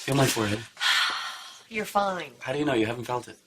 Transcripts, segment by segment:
Feel my forehead. You're fine. How do you know? You haven't felt it.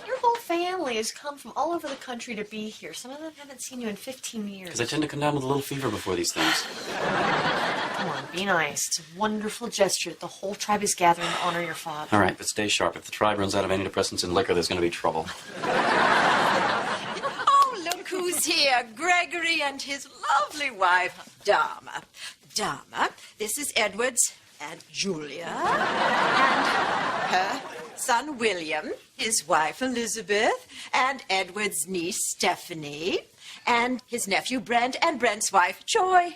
Your whole family has come from all over the country to be here. Some of them haven't seen you in 15 years. Because I tend to come down with a little fever before these things. Come on, be nice. It's a wonderful gesture that the whole tribe is gathering to honor your father. All right, but stay sharp. If the tribe runs out of antidepressants and liquor, there's going to be trouble. Oh, look who's here. Gregory and his lovely wife, Dharma. Dharma, this is Edward's Aunt Julia. And her son, William, his wife, Elizabeth, and Edward's niece, Stephanie, and his nephew, Brent, and Brent's wife, Joy.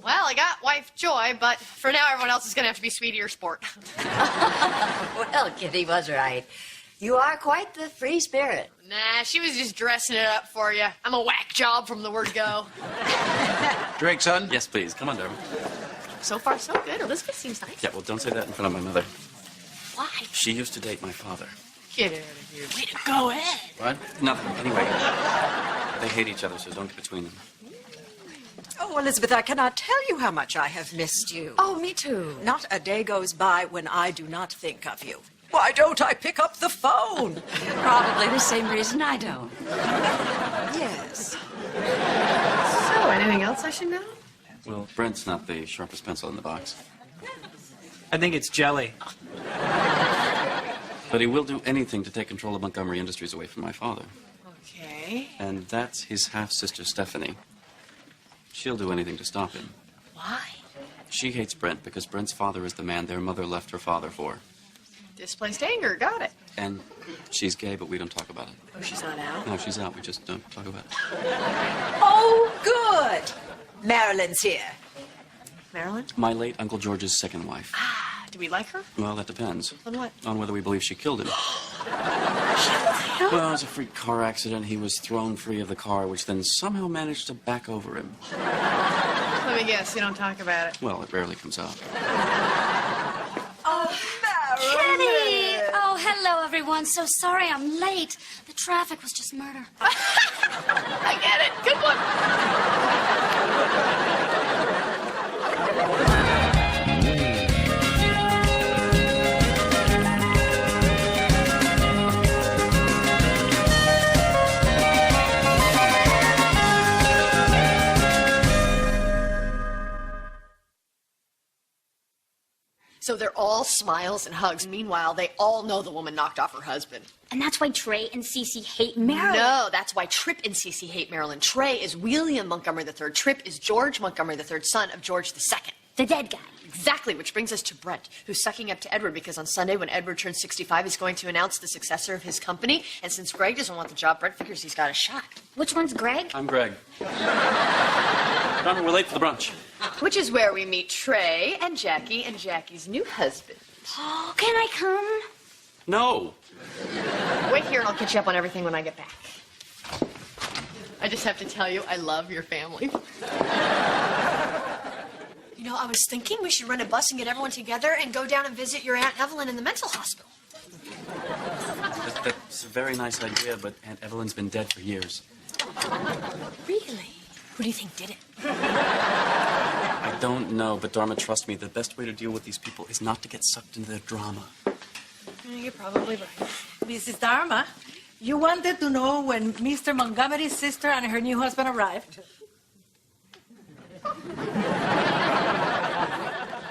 Well, I got wife Joy, but for now everyone else is going to have to be Sweetie or Sport. Well, Kitty was right. You are quite the free spirit. Nah, she was just dressing it up for you. I'm a whack job from the word go. Drink, son? Yes, please. Come on, Dharma. So far, so good. Elizabeth seems nice. Yeah, well, don't say that in front of my mother. Why? She used to date my father. Get out of here. Way to go, Ed. What? Nothing. Anyway, they hate each other, so don't get between them. Oh, Elizabeth, I cannot tell you how much I have missed you. Oh, me too. Not a day goes by when I do not think of you. Why don't I pick up the phone? Probably the same reason I don't. Yes. So, anything else I should know? Well, Brent's not the sharpest pencil in the box. I think it's jelly. But he will do anything to take control of Montgomery Industries away from my father. Okay. And that's his half-sister, Stephanie. She'll do anything to stop him. Why? She hates Brent because Brent's father is the man their mother left her father for. Displaced anger. Got it. And she's gay, but we don't talk about it. Oh, she's not out? No, she's out. We just don't talk about it. Oh, good. Marilyn's here. Marilyn? My late Uncle George's second wife. Ah, do we like her? Well, that depends. On what? On whether we believe she killed him. Well, it was a freak car accident. He was thrown free of the car, which then somehow managed to back over him. Let me guess, you don't talk about it. Well, it rarely comes out. Oh, Marilyn. Kitty! Oh, hello, everyone. So sorry I'm late. The traffic was just murder. I get it. Good one. So they're all smiles and hugs. Meanwhile, they all know the woman knocked off her husband. And that's why Trey and Cece hate Marilyn. No, that's why Tripp and Cece hate Marilyn. Trey is William Montgomery III. Tripp is George Montgomery III, son of George II. The dead guy. Exactly, which brings us to Brent, who's sucking up to Edward because on Sunday when Edward turns 65, he's going to announce the successor of his company. And since Greg doesn't want the job, Brent figures he's got a shot. Which one's Greg? I'm Greg. Dharma, we're late for the brunch. Which is where we meet Trey and Jackie's new husband. Oh, can I come? No. Wait here and I'll catch you up on everything when I get back. I just have to tell you, I love your family. You know, I was thinking we should rent a bus and get everyone together and go down and visit your Aunt Evelyn in the mental hospital. That's a very nice idea, but Aunt Evelyn's been dead for years. Really? Who do you think did it? I don't know, but Dharma, trust me, the best way to deal with these people is not to get sucked into their drama. You're probably right. Mrs. Dharma, you wanted to know when Mr. Montgomery's sister and her new husband arrived.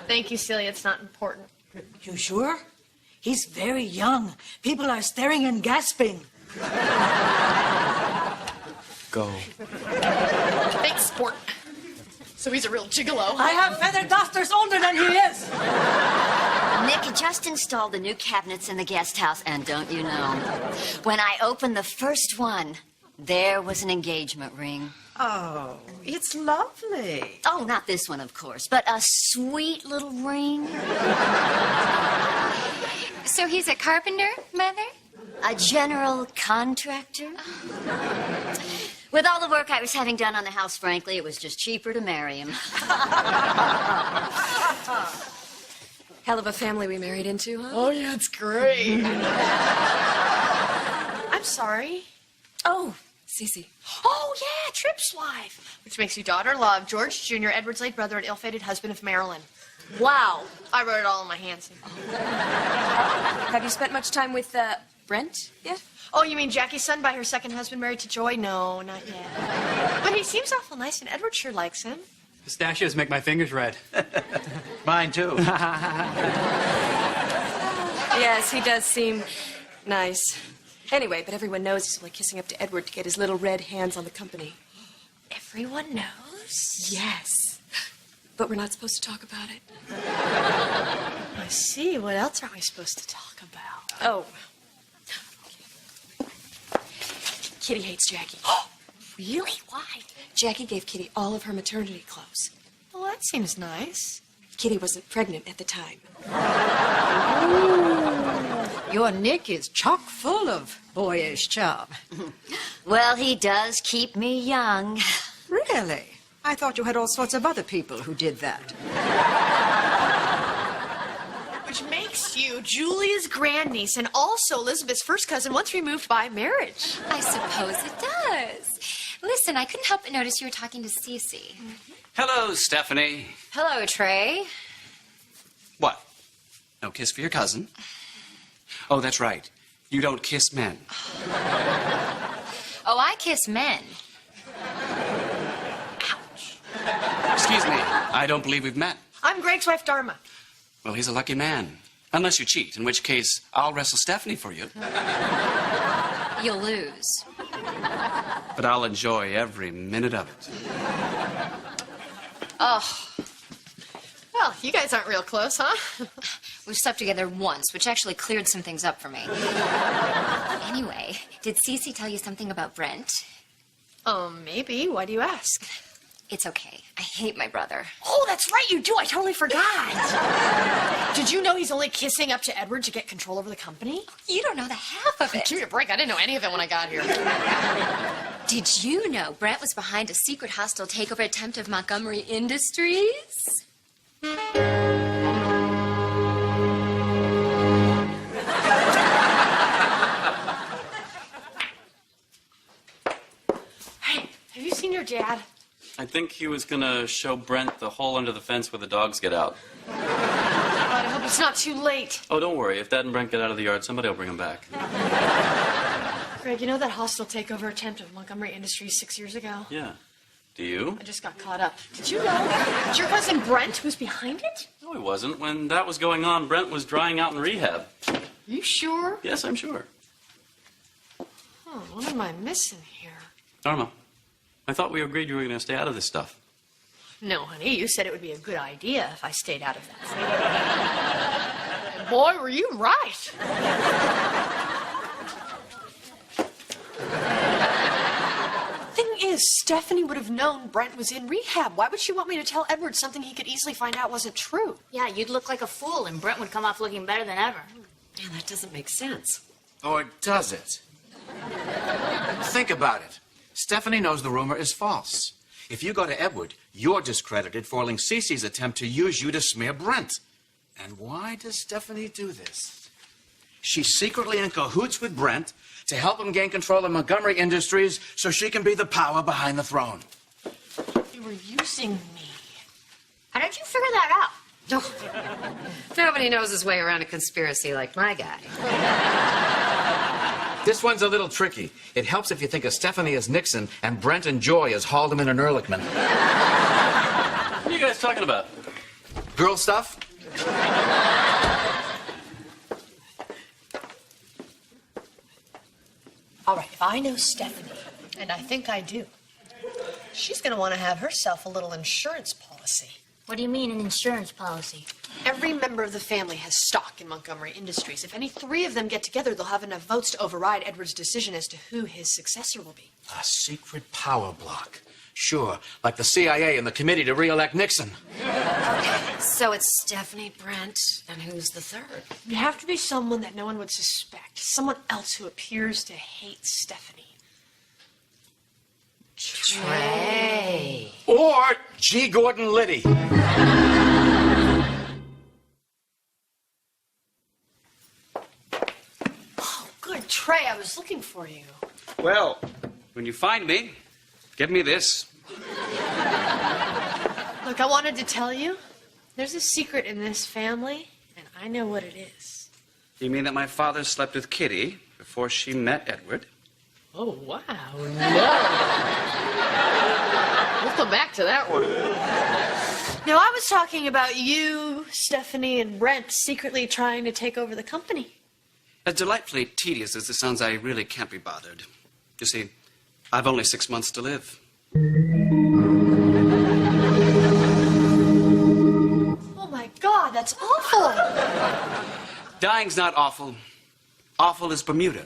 Thank you, Celia. It's not important. You sure? He's very young. People are staring and gasping. Go. Thanks, sport. So he's a real gigolo. I have feather dusters older than he is. Nick just installed the new cabinets in the guest house, and don't you know, when I opened the first one, there was an engagement ring. Oh, it's lovely. Oh, not this one, of course, but a sweet little ring. So he's a carpenter, Mother? A general contractor. With all the work I was having done on the house, frankly, it was just cheaper to marry him. Hell of a family we married into, huh? Oh, yeah, it's great. I'm sorry. Oh, Cece. Oh, yeah, Tripp's wife. Which makes you daughter-in-law of George Jr., Edward's late brother and ill-fated husband of Marilyn. Wow. I wrote it all in my hand. Have you spent much time with Brent yet? Oh, you mean Jackie's son by her second husband married to Joy? No, not yet. But he seems awful nice, and Edward sure likes him. Pistachios make my fingers red. Mine, too. Yes, he does seem nice. Anyway, but everyone knows he's only kissing up to Edward to get his little red hands on the company. Everyone knows? Yes. But we're not supposed to talk about it. I see. What else are we supposed to talk about? Oh. Kitty hates Jackie. Really? Why? Jackie gave Kitty all of her maternity clothes. Well, that seems nice. Kitty wasn't pregnant at the time. Your Nick is chock full of boyish charm. Well, he does keep me young. Really? I thought you had all sorts of other people who did that. Which makes you Julia's grandniece and also Elizabeth's first cousin once removed by marriage. I suppose it does. Listen, I couldn't help but notice you were talking to Cece. Hello, Stephanie. Hello, Trey. What? No kiss for your cousin? Oh, that's right. You don't kiss men. Oh, I kiss men. Excuse me. I don't believe we've met. I'm Greg's wife, Dharma. Well, he's a lucky man. Unless you cheat, in which case I'll wrestle Stephanie for you. You'll lose. But I'll enjoy every minute of it. Oh, Well, you guys aren't real close, huh? we've slept together once, which actually cleared some things up for me. Anyway, did Cece tell you something about Brent? Maybe. Why do you ask? It's okay. I hate my brother. Oh, that's right, you do. I totally forgot. Did you know he's only kissing up to Edward to get control over the company? You don't know the half of it. Give me a break. I didn't know any of it when I got here. Did you know Brent was behind a secret hostile takeover attempt of Montgomery Industries? Hey, have you seen your dad? I think he was gonna show Brent the hole under the fence where the dogs get out. God, I hope it's not too late. Oh, don't worry. If Dad and Brent get out of the yard, somebody will bring him back. Greg, you know that hostile takeover attempt of Montgomery Industries 6 years ago? Yeah. Do you? I just got caught up. Did you know that your cousin Brent was behind it? No, he wasn't. When that was going on, Brent was drying out in rehab. You sure? Yes, I'm sure. Oh, what am I missing here? Dharma, I thought we agreed you were going to stay out of this stuff. No, honey, you said it would be a good idea if I stayed out of that. Boy, were you right. Thing is, Stephanie would have known Brent was in rehab. Why would she want me to tell Edward something he could easily find out wasn't true? Yeah, you'd look like a fool, and Brent would come off looking better than ever. Yeah, that doesn't make sense. Or does it? Think about it. Stephanie knows the rumor is false. If you go to Edward, you're discredited foiling Cece's attempt to use you to smear Brent. And why does Stephanie do this? She's secretly in cahoots with Brent to help him gain control of Montgomery Industries so she can be the power behind the throne. You were using me. How did you figure that out? Nobody knows his way around a conspiracy like my guy. This one's a little tricky. It helps if you think of Stephanie as Nixon and Brent and Joy as Haldeman and Ehrlichman. What are you guys talking about? Girl stuff? All right, if I know Stephanie, and I think I do, she's going to want to have herself a little insurance policy. What do you mean, an insurance policy? Every member of the family has stock in Montgomery Industries. If any three of them get together, they'll have enough votes to override Edward's decision as to who his successor will be. A secret power block. Sure, like the CIA and the committee to re-elect Nixon. So it's Stephanie, Brent, and who's the third? It'd have to be someone that no one would suspect. Someone else who appears to hate Stephanie. Trey. Or G. Gordon Liddy. Oh, good, Trey. I was looking for you. Well, when you find me, give me this. Look, I wanted to tell you, There's a secret in this family, and I know what it is. You mean that my father slept with Kitty before she met Edward? Oh, wow. No. We'll come back to that one. No, I was talking about you, Stephanie, and Brent secretly trying to take over the company. As delightfully tedious as this sounds, I really can't be bothered. You see, I've only 6 months to live. Oh, my God, that's awful. Dying's not awful. Awful is Bermuda,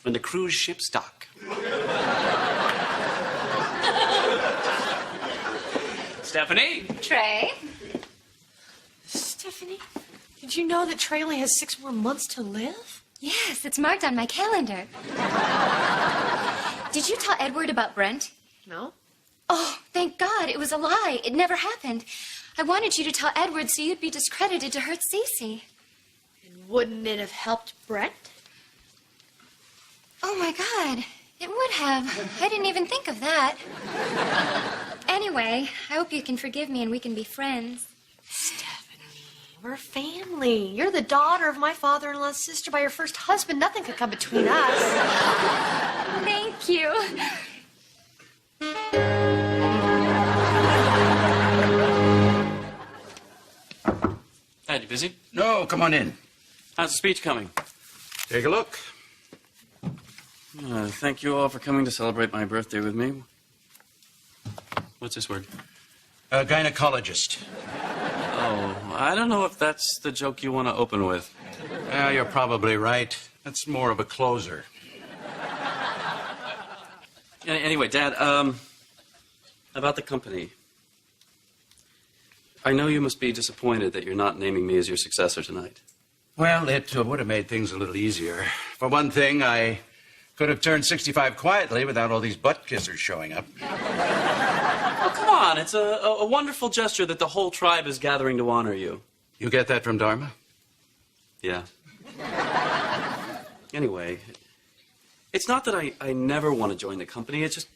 when the cruise ships dock. Stephanie? Trey? Stephanie, did you know that Trey only has 6 more months to live? Yes, it's marked on my calendar. Did you tell Edward about Brent? No. Oh, thank God. It was a lie. It never happened. I wanted you to tell Edward so you'd be discredited to hurt Cece. And wouldn't it have helped Brent? Oh, my God. It would have. I didn't even think of that. Anyway, I hope you can forgive me and we can be friends. We're family. You're the daughter of my father-in-law's sister by your first husband. Nothing could come between us. Thank you. Dad, you busy? No, come on in. How's the speech coming? Take a look. Thank you all for coming to celebrate my birthday with me. What's this word? A gynecologist. Oh, I don't know if that's the joke you want to open with. Yeah, you're probably right. That's more of a closer. Anyway, Dad, about the company. I know you must be disappointed that you're not naming me as your successor tonight. Well, it would have made things a little easier. For one thing, I could have turned 65 quietly without all these butt kissers showing up. Oh, come on. It's a wonderful gesture that the whole tribe is gathering to honor you. You get that from Dharma? Yeah. Anyway, it's not that I never want to join the company. It's just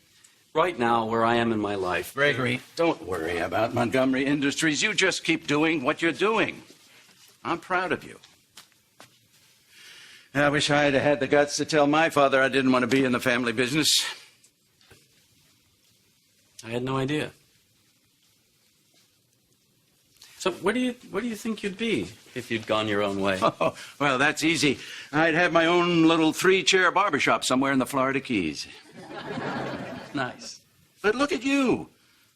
right now where I am in my life. Gregory, don't worry about Montgomery Industries. You just keep doing what you're doing. I'm proud of you. I wish I had had the guts to tell my father I didn't want to be in the family business. I had no idea. So where do you think you'd be if you'd gone your own way? Oh, well, that's easy. I'd have my own little 3-chair barbershop somewhere in the Florida Keys. Nice. But look at you.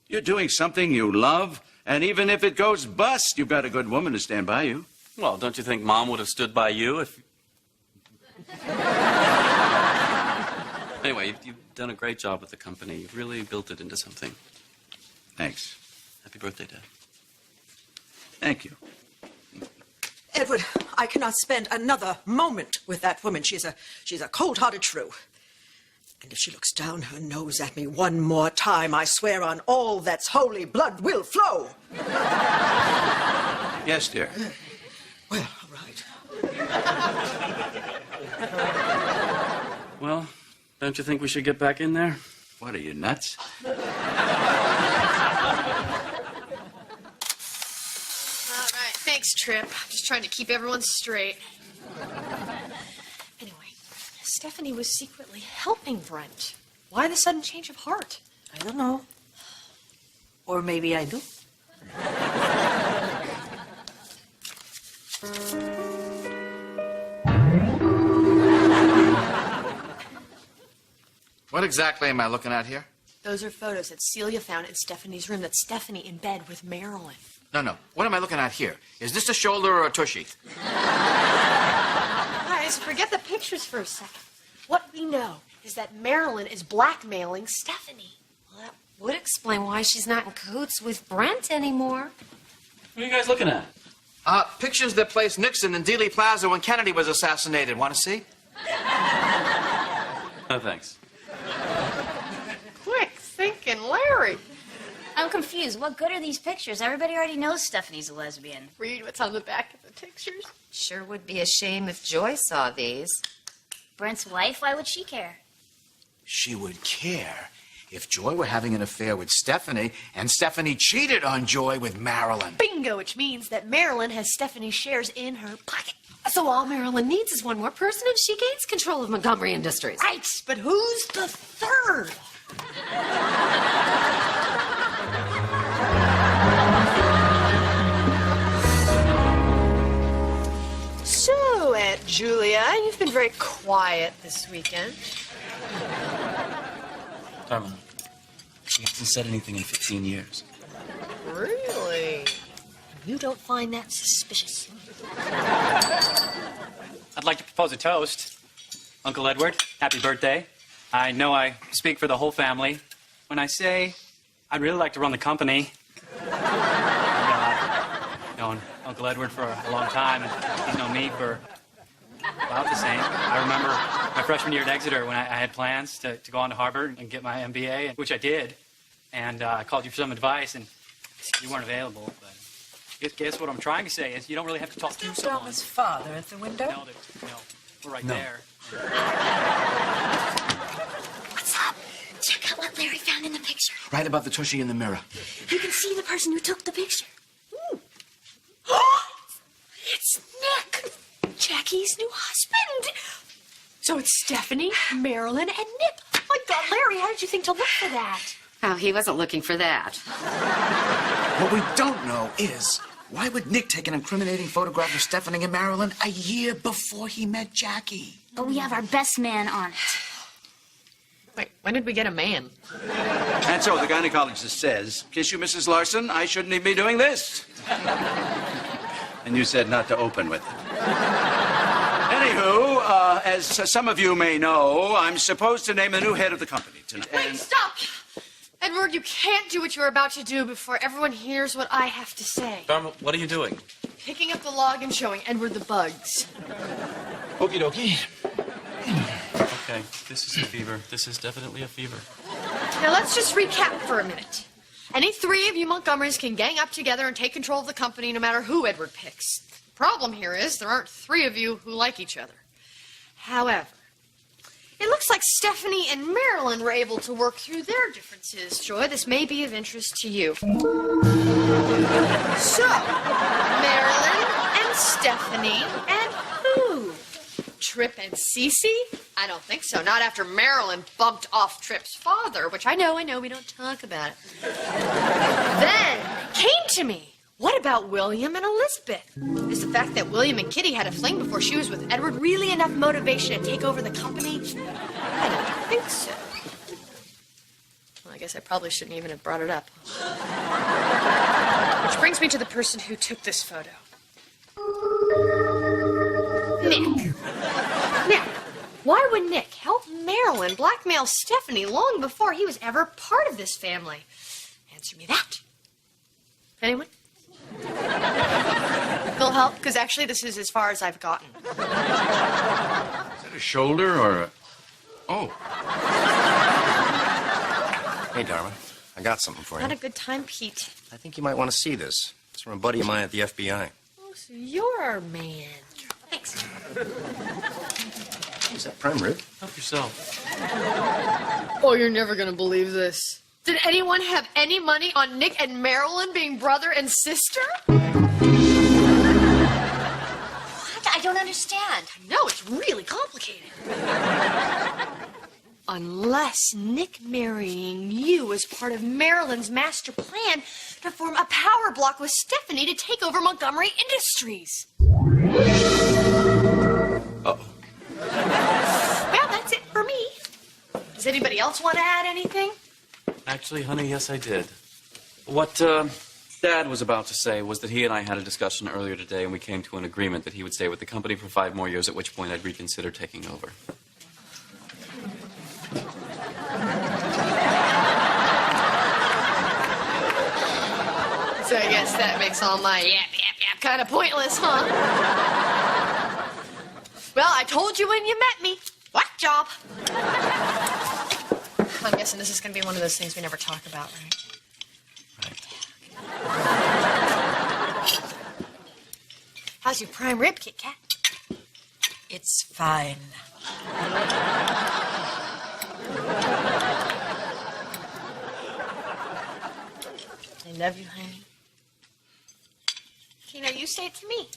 You're doing something you love, and even if it goes bust, you've got a good woman to stand by you. Well, don't you think Mom would have stood by you if... Anyway, you've done a great job with the company. You've really built it into something. Thanks. Happy birthday, Dad. Thank you. Edward, I cannot spend another moment with that woman. She's a cold-hearted shrew. And if she looks down her nose at me one more time, I swear on all that's holy, blood will flow. Yes, dear. Well, all right. Well, don't you think we should get back in there? What, are you nuts? All right. Thanks, Trip. I'm just trying to keep everyone straight. Anyway, Stephanie was secretly helping Brent. Why the sudden change of heart? I don't know. Or maybe I do. What exactly am I looking at here? Those are photos that Celia found in Stephanie's room. That's Stephanie in bed with Marilyn. No. What am I looking at here? Is this a shoulder or a tushy? Guys, forget the pictures for a second. What we know is that Marilyn is blackmailing Stephanie. Well, that would explain why she's not in cahoots with Brent anymore. What are you guys looking at? Pictures that placed Nixon in Dealey Plaza when Kennedy was assassinated. Want to see? No, thanks. Quick thinking, Larry. I'm confused. What good are these pictures? Everybody already knows Stephanie's a lesbian. Read what's on the back of the pictures. Sure would be a shame if Joy saw these. Brent's wife? Why would she care? She would care if Joy were having an affair with Stephanie and Stephanie cheated on Joy with Marilyn. Bingo, which means that Marilyn has Stephanie's shares in her pocket. So all Marilyn needs is one more person and she gains control of Montgomery Industries. Right, but who's the third? So, Aunt Julia, you've been very quiet this weekend. Dharma, he hasn't said anything in 15 years. Really? You don't find that suspicious? I'd like to propose a toast. Uncle Edward, happy birthday. I know I speak for the whole family when I say I'd really like to run the company. I've known Uncle Edward for a long time, and he's known me for about the same. I remember my freshman year at Exeter when I had plans to go on to Harvard and get my MBA, which I did. And I called you for some advice, and you weren't available. But guess what I'm trying to say is you don't really have to talk to someone. Dharma's father at the window? No, we're right there. What's up? Check out what Larry found in the picture. Right above the tushy in the mirror. You can see the person who took the picture. It's Nick, Jackie's new husband. So it's Stephanie, Marilyn, and Nick. My God, Larry, how did you think to look for that? Oh, he wasn't looking for that. What we don't know is, why would Nick take an incriminating photograph of Stephanie and Marilyn a year before he met Jackie? But we have our best man on it. Wait, when did we get a man? And so the gynecologist says, kiss you, Mrs. Larson, I shouldn't even be doing this. And you said not to open with it. Anywho, as some of you may know, I'm supposed to name the new head of the company tonight. Wait, stop! Edward, you can't do what you're about to do before everyone hears what I have to say. Dharma, what are you doing? Picking up the log and showing Edward the bugs. Okie dokie. Okay, this is a fever. This is definitely a fever. Now let's just recap for a minute. Any three of you Montgomerys can gang up together and take control of the company no matter who Edward picks. The problem here is there aren't three of you who like each other. However, it looks like Stephanie and Marilyn were able to work through their differences. Joy, this may be of interest to you. So, Marilyn and Stephanie and who? Trip and Cece? I don't think so. Not after Marilyn bumped off Trip's father, which I know, we don't talk about it. Then came to me. What about William and Elizabeth? Is the fact that William and Kitty had a fling before she was with Edward really enough motivation to take over the company? I don't think so. Well, I guess I probably shouldn't even have brought it up. Which brings me to the person who took this photo. Nick. Now, why would Nick help Marilyn blackmail Stephanie long before he was ever part of this family? Answer me that. Anyone? Will help? Because actually this is as far as I've gotten. Is that a shoulder or a... Oh. Hey, Dharma. I got something for you. Not a good time, Pete. I think you might want to see this. It's from a buddy of mine at the FBI. Oh, so you're our man. Thanks. Is that prime rib? Help yourself. Oh, you're never going to believe this. Did anyone have any money on Nick and Marilyn being brother and sister? What? I don't understand. No, it's really complicated. Unless Nick marrying you was part of Marilyn's master plan to form a power block with Stephanie to take over Montgomery Industries. Uh-oh. Well, that's it for me. Does anybody else want to add anything? Actually, honey, yes, I did. What Dad was about to say was that he and I had a discussion earlier today, and we came to an agreement that he would stay with the company for 5 more years, at which point I'd reconsider taking over. So I guess that makes all my yap kind of pointless, huh? Well, I told you when you met me. What job? I'm guessing this is going to be one of those things we never talk about, right? Right. How's your prime rib, Kit Kat? It's fine. I love you, honey. Okay, now you say it to me.